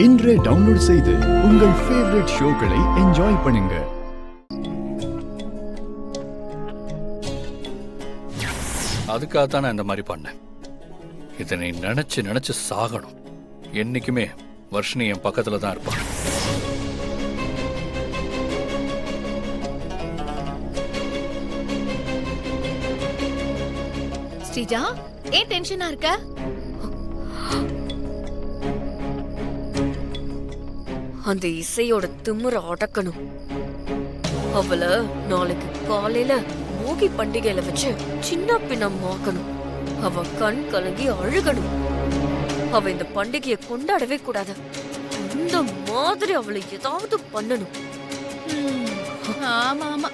இன்றே டவுன்லோட் செய்து உங்கள் ஃபேவரட் ஷோக்களை என்ஜாய் பண்ணுங்க. அதுக்காக தான் நான் இந்த மாதிரி பண்ணேன். இதனை நினைச்சு நினைச்சு சாகணும். என்னைக்குமே வர்ஷினி என் பக்கத்துல தான் இருப்பான். ஸ்ரீஜா, ஏன் டென்ஷனா இருக்க? அந்த இசையோட திமிர அடக்கணும். அவளை நாளைக்கு காலையில போகி பண்டிகையில வச்சு சின்ன பின்னமாக்கணும். அவ கண் கலங்கி அழுகணும். அவ இந்த பண்டிகையை கொண்டாடவே கூடாது. அந்த மாதிரி அவளை ஏதாவது பண்ணணும். ஆமா ஆமா,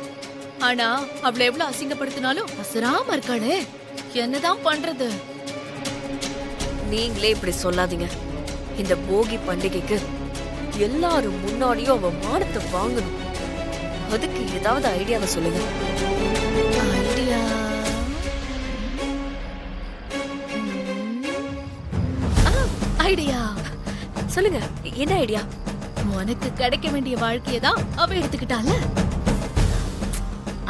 ஆனா அவளை எவ்வளவு அசிங்கப்படுத்தினாலும் அசராம இருக்காளே, என்னதான் பண்றது? நீங்களே இப்படி சொல்லாதீங்க. இந்த போகி பண்டிகைக்கு எல்லாரும் முன்னாடியும் அவ மானத்தை வாங்கணும். அதுக்கு ஏதாவது ஐடியாவை சொல்லுங்க. ஐடியா? ஐடியா சொல்லுங்க, என்ன ஐடியா? உனக்கு கிடைக்க வேண்டிய வாழ்க்கையை தான் அவ எடுத்துக்கிட்டால.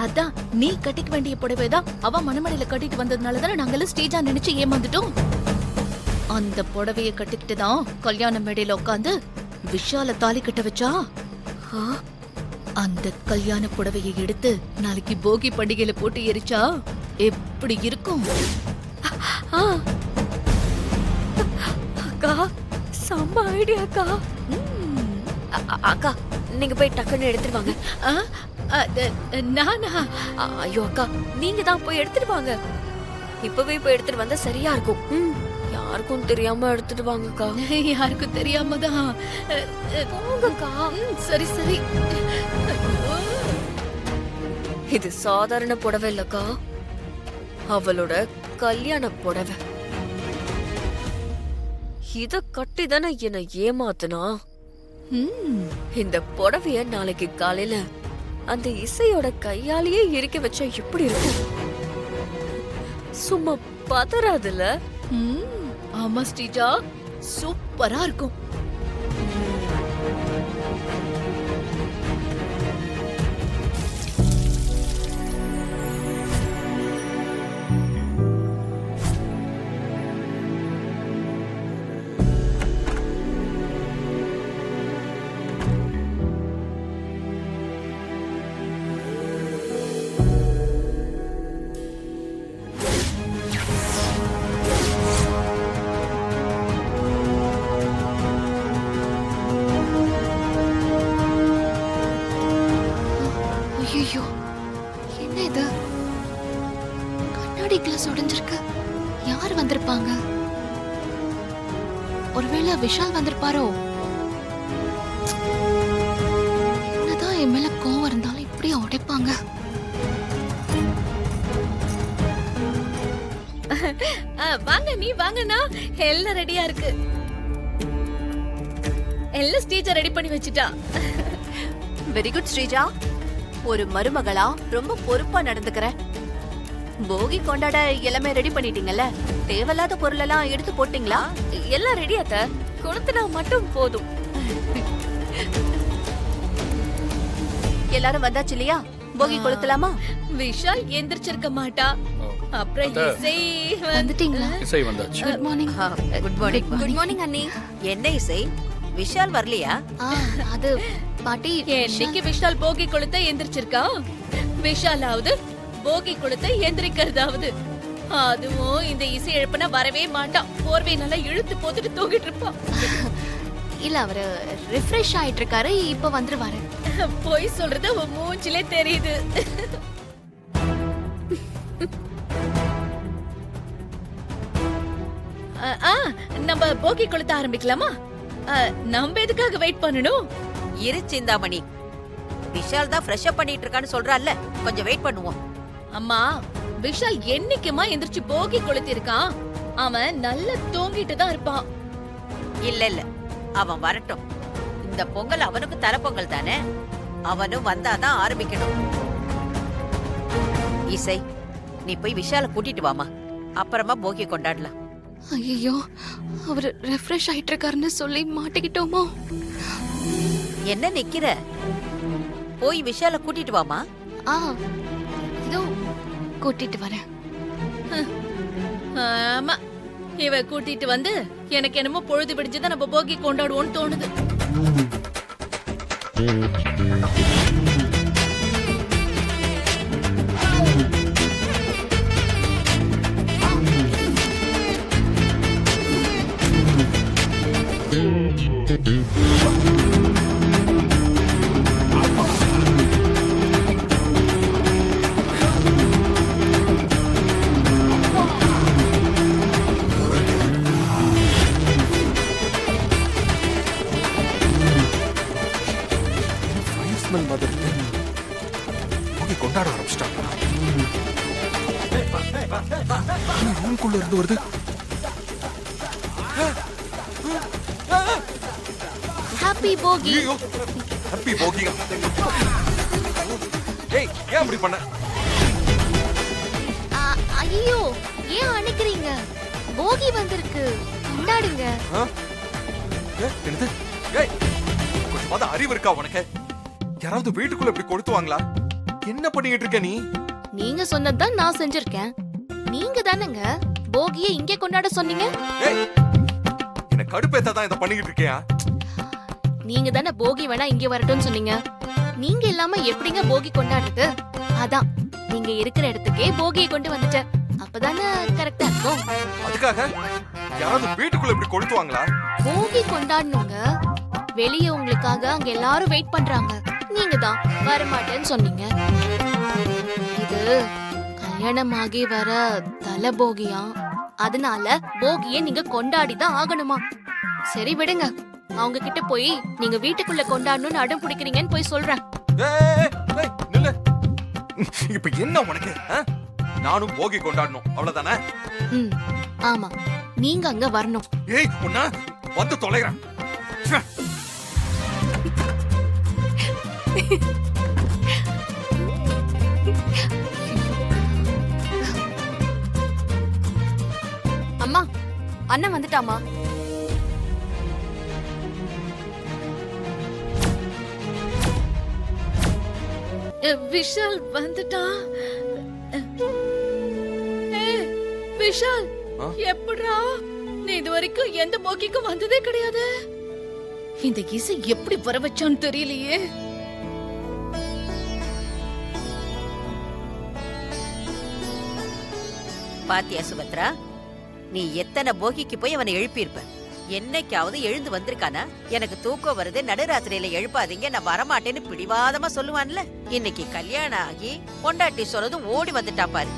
அதான் நீ கட்டிக்க வேண்டிய புடவைதான் அவ மணமடையில கட்டிட்டு வந்ததுனாலதானே நாங்கெல்லாம் ஸ்டேஜா நினைச்சு ஏமாந்துட்டோம். அந்த புடவைய கட்டிக்கிட்டு தான் கல்யாண மேடையில உட்காந்து விஷால தாலி கட்ட வச்சா. அந்த கல்யாண புடவையை எடுத்து நாளைக்கு போகி பண்டிகையில போட்டு எரிச்சா எப்படி இருக்கும்? அக்கா, செம்ம ஐடியா அக்கா. அக்கா, நீங்க போய் டக்குன்னு எடுத்துட்டு வாங்க. நானா? ஐயோ அக்கா, நீங்க தான் போய் எடுத்துட்டு வாங்க. இப்பவே போய் எடுத்துட்டு வந்தா சரியா இருக்கும். யாருக்கும் தெரியாம எடுத்துட்டு வாங்கக்கா. யாருக்கும் தெரியாம தான். போங்கக்கா. சரி சரி. இது சாதாரண புடவை இல்லக்கா, அவளோட கல்யாண புடவை. இத கட்டி தானே என்ன ஏமாத்துனா. இந்த புடவைய நாளைக்கு காலையில அந்த இசையோட கையாலேயே எரிக்க வச்சா எப்படி இருக்கும்? சும்மா பதறாதுல. ஆமா ஸ்ரீஜா, சூப்பரா இருக்கும். ஐயோ, என்ன இது? கண்ணாடி கிளாஸ் உடைஞ்சிருக்கு. யார் வந்திருப்பாங்க? ஒருவேளை விஷால் வந்திருப்பாரோ? என்னதான் என் மேல கோவம் இருந்தாலும் இப்படியா உடைப்பாங்க? வாங்க, நீ வாங்கண்ணா. எல்லாம் ரெடியா இருக்கு. எல்லாம் ஸ்டேஜ ரெடி பண்ணி வச்சுட்டா. Very good Sreeja. ஒரு மருமகளா ரொம்ப பொறுப்பா நடந்துக்கிற. போகி கொண்டாட எல்லாமே ரெடி பண்ணிட்டீங்கல்ல? தேவையில்லாத பொருளெல்லாம் எடுத்து போட்டீங்களா? எல்லாம் ரெடியாத்த, கொளுத்துனா மட்டும் போதும். எல்லாரும் வந்தாச்சு இல்லையா? போகி கொளுத்தலாமா? விஷால் எந்திரிச்சிருக்க மாட்டா. அப்புறம் இசை வந்துட்டீங்களா? இசை வந்தாச்சு. Good morning. Good morning. Good morning அண்ணி. என்ன இசை, விஷால் வரலையா? அது பாட்டி, என்னைக்கு விஷால் போகி கொளுத்த எந்திரிச்சிருக்கா? விஷாலாவது போகி கொளுத்த எந்திரிக்கிறதாவது. அதுவும் இந்த இசை எழுப்புனா வரவே மாட்டான். போர்வை நல்லா இழுத்து போட்டுட்டு தூங்கிட்டு இருப்பான். இல்ல, அவரு ரிஃப்ரெஷ் ஆயிட்டு இருக்காரு, இப்ப வந்துருவாரு. போய் சொல்றது உன் மூஞ்சிலே தெரியுது. நம்ம போகி கொளுத்த ஆரம்பிக்கலாமா? நம்ம எதுக்காக வெயிட் பண்ணணும்? இரு சிந்தாமணி, விஷால் தான் ஃப்ரெஷ் அப் பண்ணிட்டு இருக்கான்னு சொல்றான்ல, கொஞ்சம் வெயிட் பண்ணுவோம். அம்மா, விஷால் என்னைக்குமா எந்திரிச்சு போகி கொளுத்தி இருக்கான்? அவன் நல்லா தூங்கிட்டு தான் இருப்பான். இல்ல இல்ல, அவன் வரட்டும். இந்த பொங்கல் அவனுக்கு தரப்பொங்கல் தானே, அவனும் வந்தாதான் ஆரம்பிக்கணும். இசை, நீ போய் விஷால கூட்டிட்டு வாமா, அப்புறமா போகி கொண்டாடலாம். ஐயோ, அவரு ரெஃப்ரெஷ் ஆயிட்டு இருக்காருன்னு சொல்லி மாட்டிக்கிட்டோமோ? என்ன நிக்கிற? போய் விஷால கூட்டிட்டு வாமா. ஆ, இதோ கூட்டிட்டு வரேன். ஆமா, இவ கூட்டிட்டு வந்து எனக்கு என்னமோ பொழுது விடிஞ்சதை நம்ம போகி கொண்டாடுவோம்னு தோணுது. ஸ்மெல் மாதிரி ஓகே, கொண்டாட ஆரம்பிச்சிட்டாங்க. ரூம்குள்ள இருந்து வருது. ஹாப்பி போகி. ஐயோ, ஹாப்பி போகிங்க. ஏய், ஏன் அப்படி பண்ண? ஐயோ, ஏன் அணைக்கிறீங்க? போகி வந்திருக்கு, கொண்டாடுங்க. என்னது? ஏய், கொஞ்சமாவது அறிவு இருக்கா உனக்கு? யாராவது வீட்டுக்குள்ள இப்படி கொளுத்துவாங்களா? என்ன பண்ணிட்டு இருக்க நீ? நீங்க சொன்னதுதான் நான் செஞ்சிருக்கேன். நீங்க தானங்க போகியை இங்க கொண்டாட சொன்னீங்க. ஏய், என்ன கடுப்பேத்தான் இதை பண்ணிக்கிட்டு இருக்கியா? நீங்க தானே போகி வேணா இங்க வரட்டும்னு சொன்னீங்க. நீங்க இல்லாம எப்படிங்க போகி கொண்டாடுறது? அதான் நீங்க இருக்கிற இடத்துக்கே போகியை கொண்டு வந்துட்டேன். அப்பதானே கரெக்டா இருக்கும். அதுக்காக யாராவது வீட்டுக்குள்ள இப்படி கொளுத்துவாங்களா? போகி கொண்டாடணுங்க. வெளியே உங்களுக்காக அங்க எல்லாரும் வெயிட் பண்றாங்க. நீங்க தான் வரமாட்டேன்னு சொன்னீங்க. இது கல்யாணம் ஆகி வர தல போகியா, அதனால போகியை நீங்க கொண்டாடி தான் ஆகணுமா? சரி விடுங்க, அவங்க கிட்ட போய் நீங்க வீட்டுக்குள்ள கொண்டாடணும்னு அடம் பிடிக்கிறீங்கன்னு போய் சொல்றேன். ஏய், ஏய், நில்லு. இப்ப என்ன உனக்கு? நானும் போகி கொண்டாடணும், அவ்வளவுதானே? ம், ஆமா, நீங்க அங்க வரணும். ஏய், உன்ன வந்து தொலைகிறேன். அம்மா, அண்ணன் வந்துட்டாமா? விஷால் வந்துட்டான். ஏய், விஷால், ஆ? எப்படிடா? நீ இது வரைக்கும் எந்த போகிக்கும் வந்ததே கிடையாது. இந்த இசை எப்படி வர வச்சான்னு தெரியலையே. பாத்தியா சுபத்ரா, நீ எத்தனை போகிக்கு போய் அவனை எழுப்பியிருப்ப. என்னைக்காவது எழுந்து வந்திருக்கானா? எனக்கு தூக்கம் வருது, நடுராத்திரியில எழுப்பாதீங்க, நான் வரமாட்டேன்னு பிடிவாதமா சொல்லுவான்ல. இன்னைக்கு கல்யாணம் ஆகி பொண்டாட்டி சொன்னதும் ஓடி வந்துட்டான் பாரு.